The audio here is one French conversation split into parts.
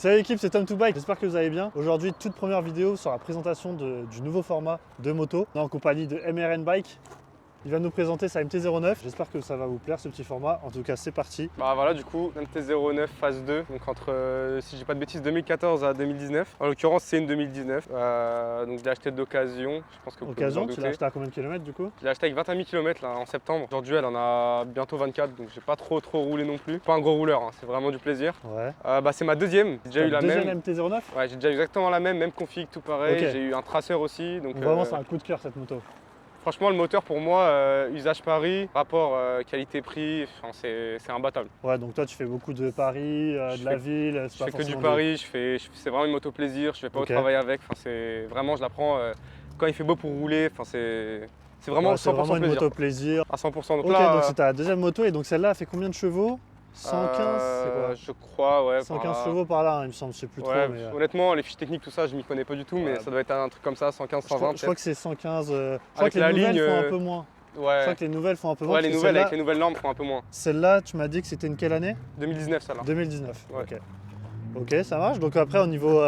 Salut l'équipe, c'est Tom2Bike, j'espère que vous allez bien. Aujourd'hui, toute première vidéo sur la présentation du nouveau format de moto. On est en compagnie de MRN Bike. Il va nous présenter sa MT-09. J'espère que ça va vous plaire ce petit format. En tout cas, c'est parti. Bah voilà, du coup, MT-09 phase 2, donc entre, si j'ai pas de bêtises, 2014 à 2019. En l'occurrence, c'est une 2019. Donc je l'ai acheté d'occasion, je pense que vous pouvez vous en Occasion, douter. tu l'as acheté à combien de kilomètres du coup? Je l'ai acheté avec 21 000 km là, en septembre. Aujourd'hui, elle en a bientôt 24, donc j'ai pas trop roulé non plus. Pas un gros rouleur, hein, c'est vraiment du plaisir. Ouais. Bah, c'est ma deuxième, j'ai déjà eu la deuxième même. MT-09? Ouais, j'ai déjà eu exactement la même config, tout pareil. Ok. J'ai eu un traceur aussi. Donc, Vraiment, c'est un coup de cœur cette moto. franchement, le moteur pour moi, usage Paris, rapport qualité-prix, c'est imbattable. Ouais, donc toi, tu fais beaucoup de Paris, de la ville. Je fais que du Paris, c'est vraiment une moto plaisir, je vais pas au travail avec. Enfin, vraiment, je la prends quand il fait beau pour rouler. Enfin, c'est vraiment 100% c'est vraiment une plaisir. moto plaisir. À 100%. Donc Ok, là, donc c'est ta deuxième moto et donc celle-là, elle fait combien de chevaux? 115, c'est quoi? Je crois, ouais. 115 chevaux par là, hein, il me semble, je sais plus trop. Mais, honnêtement, les fiches techniques, tout ça, je m'y connais pas du tout, mais ça doit être un truc comme ça, 115, 120. Je crois que c'est 115. Je crois Avec que les la nouvelles ligne, font un peu moins. Ouais. Je crois que les nouvelles font un peu moins. Ouais, les nouvelles avec les nouvelles normes font un peu moins. Celle-là, tu m'as dit que c'était une quelle année? 2019, ça là. 2019. Ouais. Ok. Ok, ça marche. Donc après, au niveau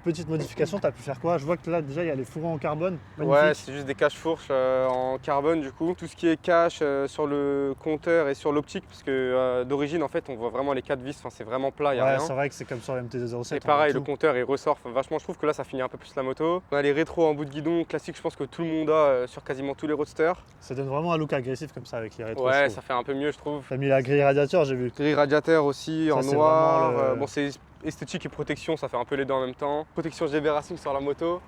petite modification, tu as pu faire quoi? Je vois que là, déjà, il y a les fourrons en carbone. Magnifique. Ouais, c'est juste des caches-fourches en carbone du coup. Tout ce qui est cache sur le compteur et sur l'optique, parce que d'origine, en fait, on voit vraiment les 4 vis, enfin, c'est vraiment plat, il n'y a Ouais, rien. c'est vrai que c'est comme sur la MT-07. Et pareil, le compteur il ressort vachement. Je trouve que là ça finit un peu plus la moto. On a les rétros en bout de guidon classique, je pense que tout le monde a sur quasiment tous les roadsters. Ça donne vraiment un look agressif comme ça avec les rétros. Ouais, ça fait un peu mieux, je trouve. T'as mis la grille radiateur, j'ai vu. Grille radiateur aussi Ça, en c'est noir. vraiment le- Bon, c'est esthétique et protection, ça fait un peu les deux en même temps. Protection GB Racing sur la moto.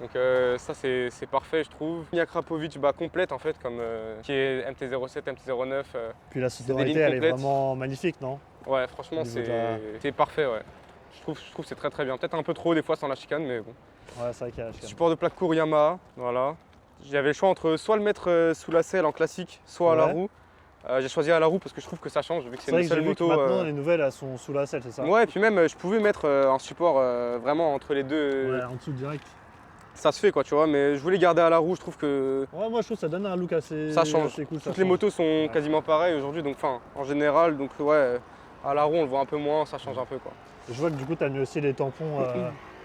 Donc ça c'est parfait je trouve. Mia Krapovic complète en fait comme qui est MT-07, MT-09. Puis la des sonorité, lignes elle est complètes. vraiment magnifique, non? Ouais franchement Au niveau de la- c'est parfait ouais. Je trouve que c'est très bien. Peut-être un peu trop des fois sans la chicane mais bon. Ouais, c'est vrai qu'il y a la chicane. Support de plaque court Yamaha, voilà. J'avais le choix entre soit le mettre sous la selle en classique, soit à la Ouais. roue. J'ai choisi à la roue parce que je trouve que ça change vu que c'est C'est vrai une que j'ai seule vu que moto. maintenant, les nouvelles, elles sont sous la selle, c'est ça? Ouais, et puis même je pouvais mettre un support vraiment entre les deux. Ouais, en dessous direct. Ça se fait quoi, tu vois, mais je voulais garder à la roue, je trouve que Ouais, moi je trouve que ça donne un look assez, ça change. assez cool. Toutes les motos sont quasiment pareilles aujourd'hui, donc enfin, en général, donc ouais, à la roue on le voit un peu moins, ça change un peu quoi. Je vois que du coup, tu as mis aussi les tampons.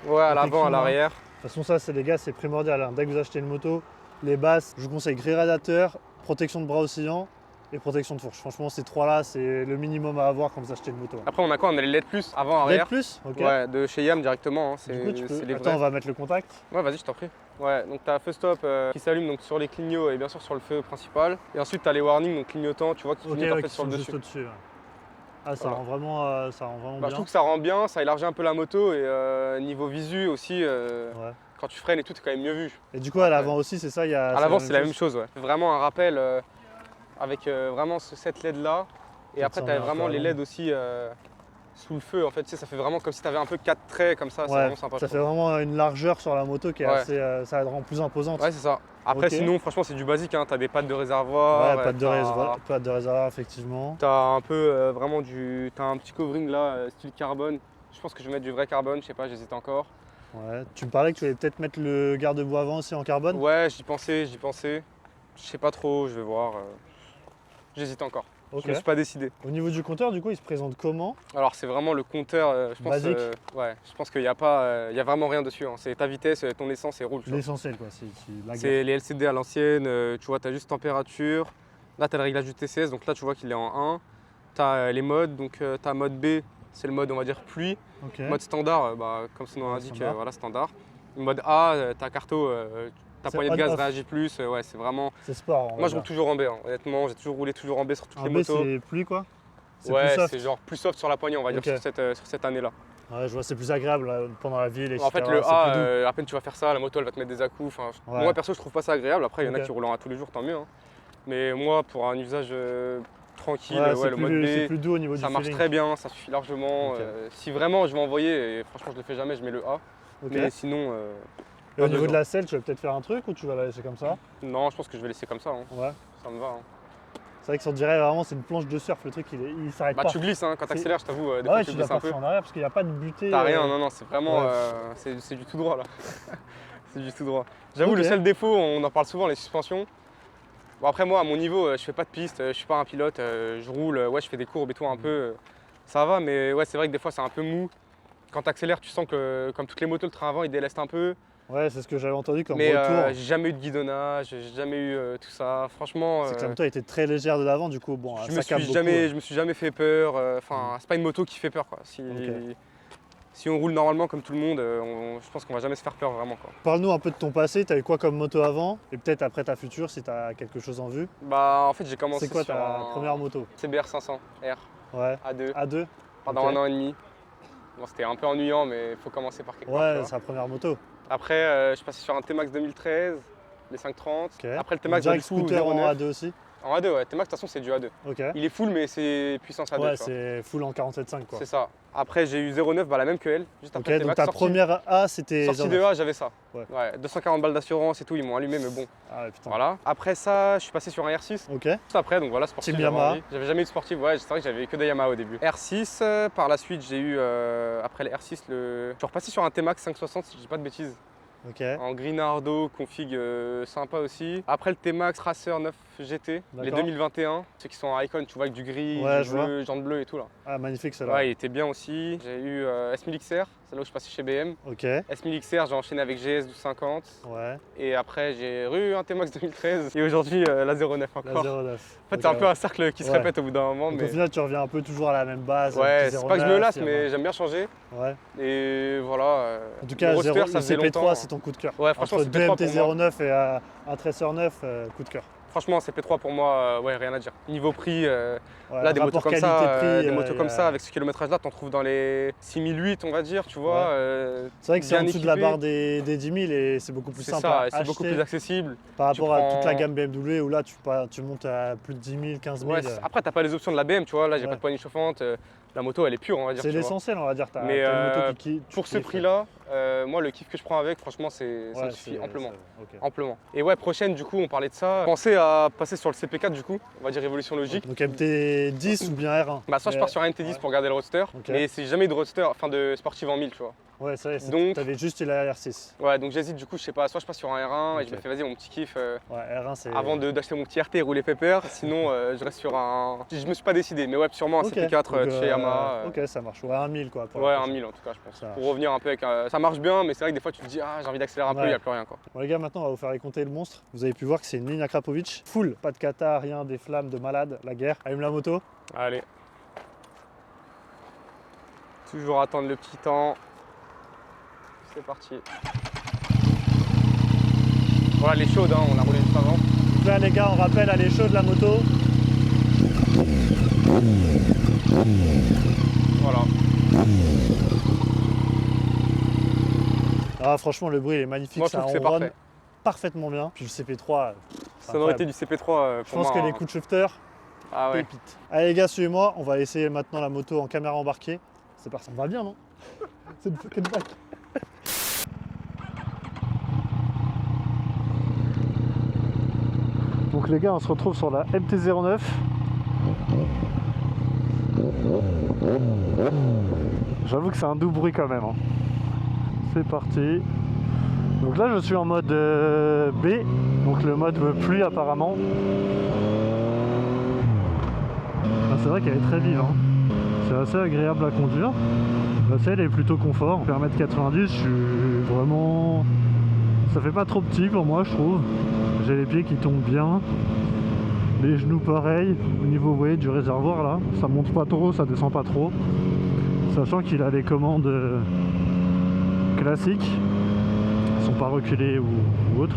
Ouais, à l'avant, à effectivement. l'arrière. De toute façon, ça, c'est les gars, c'est primordial. Hein. Dès que vous achetez une moto, les basses, je vous conseille grille radiateur, protection de bras oscillants et protection de fourche. Franchement, ces trois-là, c'est le minimum à avoir quand vous achetez une moto. Hein. Après, on a quoi? On a les LED plus avant, LED arrière. plus, ok. Ouais, de chez Yam directement. Hein. Du coup, tu peux... C'est les Attends, vrais. on va mettre le contact. Ouais, vas-y, je t'en prie. Ouais, donc t'as feu stop qui s'allume donc sur les clignots et bien sûr sur le feu principal. Et ensuite t'as les warnings, donc clignotants, tu vois, qui Ok, clignotent en ouais, fait qui sur sont le juste dessus. au-dessus. Ouais. Ah, ça Voilà. rend vraiment, Je bien. trouve que ça rend bien, ça élargit un peu la moto et niveau visu aussi, Ouais. quand tu freines et tout, t'es quand même mieux vu. Et du coup, à l'avant aussi, c'est ça, il y a. À l'avant, c'est la même chose, ouais. Vraiment un rappel avec vraiment cette LED là. Et après, t'as vraiment les LED aussi sous le feu. En fait, tu sais, ça fait vraiment comme si t'avais un peu 4 traits comme ça. C'est Ouais, vraiment sympa. ça fait vraiment une largeur sur la moto qui est Ouais. assez. Ça la rend plus imposante. Ouais, c'est ça. Après, Ok. sinon, franchement, c'est du basique. Hein. T'as des pattes de réservoir. Ouais, pas de réservoir, effectivement. T'as un peu vraiment t'as un petit covering là, style carbone. Je pense que je vais mettre du vrai carbone, je sais pas, j'hésite encore. Ouais. Tu me parlais que tu allais peut-être mettre le garde-boue avant aussi en carbone. Ouais, j'y pensais. Je sais pas trop, je vais voir. J'hésite encore. Ok. Je me suis pas décidé. Au niveau du compteur, du coup, il se présente comment? Alors c'est vraiment le compteur, je pense. Basique. Ouais, je pense qu'il y a pas, il y a vraiment rien dessus. Hein. C'est ta vitesse, ton essence et roule. tu vois. L'essentiel, quoi. La C'est les LCD à l'ancienne, tu vois, tu as juste température. Là, tu as le réglage du TCS, donc là, tu vois qu'il est en 1. Tu as les modes, donc tu as mode B, c'est le mode, on va dire, pluie. Ok. Mode standard, comme son nom Ouais, l'indique, standard. voilà, standard. Mode A, ta carto, ta C'est poignée de gaz on-off. réagit plus. Ouais, c'est vraiment. C'est sport. Moi, je roule toujours en B, hein. Honnêtement, j'ai toujours roulé en B sur toutes Un les B, motos. c'est pluie, quoi? C'est Ouais, plus soft. c'est genre plus soft sur la poignée, on va Ok. dire, sur cette année-là. Ouais, je vois, c'est plus agréable là, pendant la ville, etc. En fait, le c'est A, plus doux. à peine tu vas faire ça, la moto elle va te mettre des à-coups. Enfin, Ouais. moi perso, je trouve pas ça agréable. Après, il y en a Ok. qui roulent à tous les jours, tant mieux. Hein. Mais moi, pour un usage tranquille, Ouais, le mode c'est B, plus doux au niveau ça du marche feeling. très bien, ça suffit largement. Ok. Si vraiment je vais envoyer, et franchement, je le fais jamais, je mets le A. Ok. Mais sinon, Et au pas niveau de besoin. la selle, tu vas peut-être faire un truc ou tu vas la laisser comme ça? non, je pense que je vais laisser comme ça. Hein. Ouais. Ça me va. Hein. C'est vrai que on dirait vraiment, c'est une planche de surf, le truc, il s'arrête Bah, pas. tu glisses hein, quand tu accélères, je t'avoue. Des Ah fois, ouais, tu tu dois glisses un peu. partir en arrière parce qu'il n'y a pas de butée. T'as rien, non, c'est vraiment. Ouais. C'est du tout droit là. C'est du tout droit. J'avoue, Ok. le seul défaut, on en parle souvent, les suspensions. Bon, après, moi, à mon niveau, je fais pas de piste, je suis pas un pilote, je roule, ouais, je fais des courbes et tout un peu. Ça va, mais ouais, c'est vrai que des fois, c'est un peu mou. Quand tu accélères, tu sens que, comme toutes les motos, le train avant, il déleste un peu. Ouais, c'est ce que j'avais entendu comme Mais retour. j'ai jamais eu de guidonnage, j'ai jamais eu tout ça. Franchement, C'est que la moto a été très légère de l'avant, du coup, bon, je ça me capte suis beaucoup, jamais, ouais. je me suis jamais fait peur. Enfin, c'est pas une moto qui fait peur, quoi. Si on roule normalement comme tout le monde, je pense qu'on va jamais se faire peur vraiment, quoi. Parle-nous un peu de ton passé, t'as eu quoi comme moto avant? Et peut-être après ta future, si t'as quelque chose en vue. Bah, en fait, j'ai commencé C'est quoi sur ta un première moto? CBR 500 R Ouais, A2 A2? pendant Ok. 1 an et demi. Bon, c'était un peu ennuyant, mais il faut commencer par quelque part. tu Ouais, vois. c'est la première moto. Après, je suis passé sur un T-Max 2013, les 530. Ok. Après le T-Max, Direct du coup, scooter en 09. A2 aussi? En A2, ouais. T-Max, de toute façon, c'est du A2. Ok. Il est full, mais c'est puissance A2. Ouais, tu vois. c'est full en 47.5 quoi. C'est ça. Après, j'ai eu 09, bah, la même que elle, juste Ok, après le donc T-Max. ta Sortie- première A c'était Sortie 09. de A, j'avais ça. Ouais. Ouais, 240 balles d'assurance et tout, ils m'ont allumé, mais bon, Ah ouais, putain. voilà. Après ça, je suis passé sur un R6. Ok. Juste après, donc voilà, sportif. Team J'avais Yamaha. envie. J'avais jamais eu de sportif, ouais, c'est vrai que j'avais que des Yamaha au début. R6, par la suite, j'ai eu, après le R6, je suis repassé sur un T-Max 560, si je dis pas de bêtises. Ok. En Greenardo, config sympa aussi. Après le T-Max Racer 9 GT, les D'accord. 2021, ceux qui sont en Icon, tu vois, avec du gris, Ouais, du je vois. bleu, jante bleue et tout là. Ah, magnifique celle-là. Ouais, il était bien aussi. J'ai eu S1000 XR, c'est là où je suis passé chez BM. Ok. S1000 XR, j'ai enchaîné avec GS 1250. Ouais. Et après, j'ai eu un T-Max 2013 et aujourd'hui la 09 La encore. 09. En fait, c'est un peu un cercle qui se Ouais. répète au bout d'un moment. Donc Mais au final, tu reviens un peu toujours à la même base. ouais, petit c'est pas que je me 09, lasse, Yamaha. mais j'aime bien changer. Ouais. Et voilà. En tout cas, le roadster, le ça faisait CP3, longtemps. c'est ton coup de cœur. Ouais, franchement, Entre deux CP3 pour moi. MT-09 et un Tracer 9, coup de cœur. Franchement, CP3 pour moi, ouais, rien à dire. Niveau prix, Ouais, là, des motos rapport comme ça, qualité-prix, des motos comme ça, avec ce kilométrage-là, t'en trouves dans les 6008, on va dire, tu vois. Ouais. C'est vrai que c'est bien en dessous de la équipé. barre des 10 000 et c'est beaucoup plus C'est simple ça, à et c'est beaucoup acheter plus accessible. par rapport à toute la prends- gamme BMW où là, tu montes à plus de 10 000, 15 000. Ouais, après, t'as pas les options de la BM, tu vois. Là, j'ai Ouais. pas de poignée chauffante. La moto, elle est pure, on va dire. C'est tu vois. l'essentiel, on va dire. Mais, t'as une moto qui Pour ce kiffes. prix-là, moi, le kiff que je prends avec, franchement, ça Ouais, me suffit amplement. ok. Amplement. Et ouais, prochaine, du coup, on parlait de ça. Pensez à passer sur le CP4, du coup, on va dire évolution logique. Donc MT10 ou bien R1? Bah, soit je pars sur un MT10 ouais. pour garder le roadster, Ok. mais c'est jamais de roadster, enfin de sportive en 1000, tu vois. Ouais, ça y est, Donc- t'avais juste la R6. Ouais, donc j'hésite, du coup, je sais pas, soit je passe sur un R1 et je Ok. me fais, vas-y, mon petit kiff Ouais, R1 c'est. avant d'acheter mon petit RT et rouler pépère. Sinon, je reste sur un. Je me suis pas décidé, mais ouais, sûrement un Ok. CP4 Donc, de chez Yamaha. Ok, ça marche. Ouais, un 1000 quoi. pour Ouais, la un prochaine. 1000 en tout cas, je pense. Ça Pour marche. revenir un peu avec. Ça marche bien, mais c'est vrai que des fois, tu te dis, ah, j'ai envie d'accélérer un peu, il Ouais. n'y a plus rien, quoi. Bon les gars, maintenant on va vous faire écouter le monstre. Vous avez pu voir que c'est une ligne Akrapovic, full, pas de kata, rien, des flammes, de malade, la guerre. Allume la moto. Allez. Toujours attendre le petit temps. C'est parti. Voilà, elle est chaude, hein, on a roulé juste avant. Donc là les gars, on rappelle, elle est chaude la moto. Voilà. Ah franchement le bruit il est magnifique, Moi, je ça trouve que c'est ronronne parfait. parfaitement bien. Puis le CP3, c'est Sonorité incroyable. du CP3 Je pour pense moi. que hein. les coups de shifter, Ah ouais. pépite. Allez les gars, suivez-moi, on va essayer maintenant la moto en caméra embarquée. C'est parti, on va bien non? C'est une fucking back. Donc les gars, on se retrouve sur la MT-09. J'avoue que c'est un doux bruit quand même. Hein. C'est parti. Donc là je suis en mode B, donc le mode pluie apparemment. Ah, c'est vrai qu'elle est très vive. Hein. C'est assez agréable à conduire. La selle est plutôt confort. En 1m90, je suis vraiment... Ça fait pas trop petit pour moi je trouve. J'ai les pieds qui tombent bien. Les genoux pareil. Au niveau vous voyez, du réservoir là, ça monte pas trop, ça descend pas trop. Sachant qu'il a les commandes classiques. Elles sont pas reculées ou autres.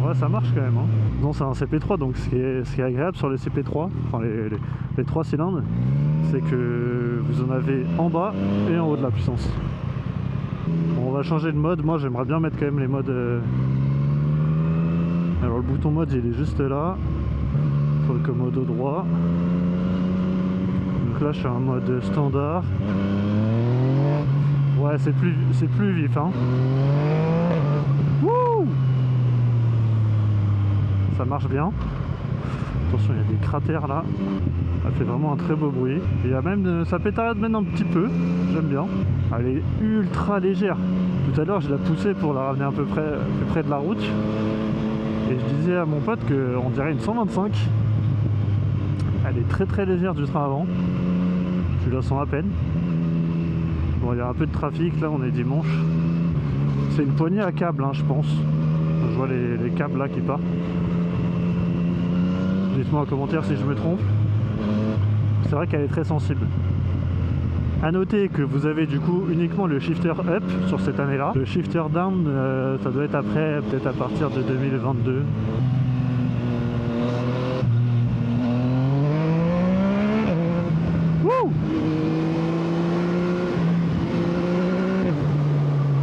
Ouais, ça marche quand même. Hein. Non, c'est un CP3, donc ce qui est agréable sur les CP3, enfin les 3 cylindres, c'est que vous en avez en bas et en haut de la puissance. Bon, on va changer de mode. Moi, j'aimerais bien mettre quand même les modes. Alors, le bouton mode, il est juste là, sur le commodo droit. Donc là, je suis en mode standard. Ouais, c'est plus vif, hein. Wouh! Ça marche bien. Attention, il y a des cratères là. Ça fait vraiment un très beau bruit. Il y a même ça pétarade même un petit peu. J'aime bien. Elle est ultra légère. Tout à l'heure, je la poussais pour la ramener un peu plus près de la route. Et je disais à mon pote qu'on dirait une 125. Elle est très très légère du train avant. Je la sens à peine. Bon, il y a un peu de trafic, là on est dimanche. C'est une poignée à câble, hein, je pense. Je vois les câbles là qui partent. Dites-moi en commentaire si je me trompe. C'est vrai qu'elle est très sensible. A noter que vous avez du coup uniquement le shifter up sur cette année-là. Le shifter down, ça doit être après, peut-être à partir de 2022. Wouh!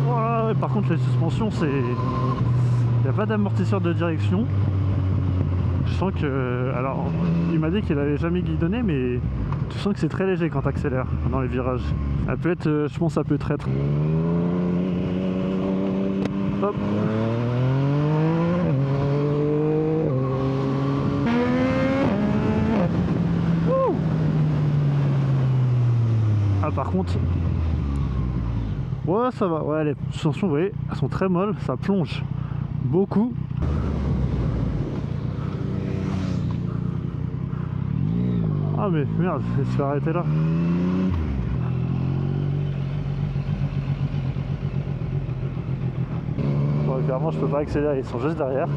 Voilà, par contre les suspensions, c'est... Il n'y a pas d'amortisseur de direction. Je sens que... Alors, il m'a dit qu'il avait jamais guidonné, mais tu sens que c'est très léger quand tu accélères dans les virages. Elle peut être... je pense que ça peut traître. Hop. Wouh. Ah, par contre... Ouais, ça va. Ouais, les suspensions, vous voyez, elles sont très molles. Ça plonge beaucoup. Ah mais merde, il se fait arrêter là. Bon, clairement je peux pas accélérer, ils sont juste derrière.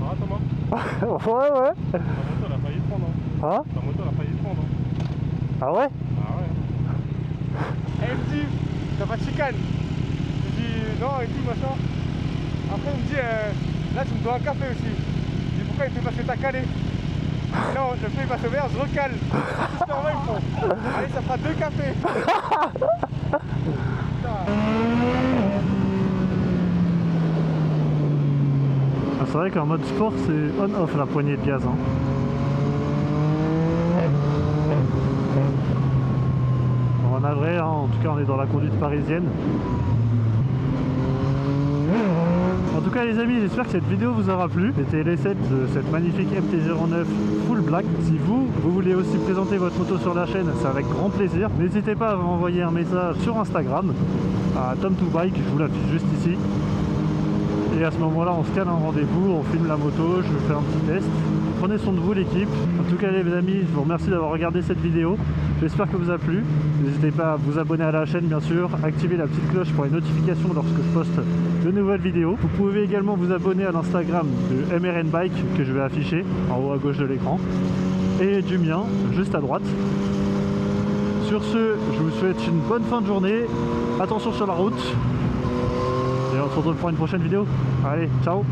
Ah Thomas, Ouais. ta moto elle a failli prendre. Hein? Ta moto elle a failli prendre. Ah ouais? Ah ouais. Elle me dit, t'as pas de chicane? Je dis non, il me dit machin. Après il me dit, là tu me dois un café aussi. Je dis pourquoi il fait parce que t'as calé? Non, je fais passer au vert, je recale. C'est normal, ils font. Allez, ça fera 2 cafés. Ah, c'est vrai qu'en mode sport c'est on-off la poignée de gaz. Hein. Bon, on a vrai, hein. En tout cas on est dans la conduite parisienne. En tout cas les amis, j'espère que cette vidéo vous aura plu. C'était l'essai de cette magnifique MT-09 full black. Si vous voulez aussi présenter votre moto sur la chaîne, c'est avec grand plaisir. N'hésitez pas à m'envoyer un message sur Instagram à Tom2Bike, je vous l'affiche juste ici. Et à ce moment-là, on se cale un rendez-vous, on filme la moto, je fais un petit test. Prenez soin de vous l'équipe. En tout cas les amis, je vous remercie d'avoir regardé cette vidéo. J'espère que vous a plu. N'hésitez pas à vous abonner à la chaîne bien sûr, activer la petite cloche pour les notifications lorsque je poste de nouvelles vidéos. Vous pouvez également vous abonner à l'Instagram de MRN Bike que je vais afficher en haut à gauche de l'écran. Et du mien, juste à droite. Sur ce, je vous souhaite une bonne fin de journée. Attention sur la route. Et on se retrouve pour une prochaine vidéo. Allez, ciao!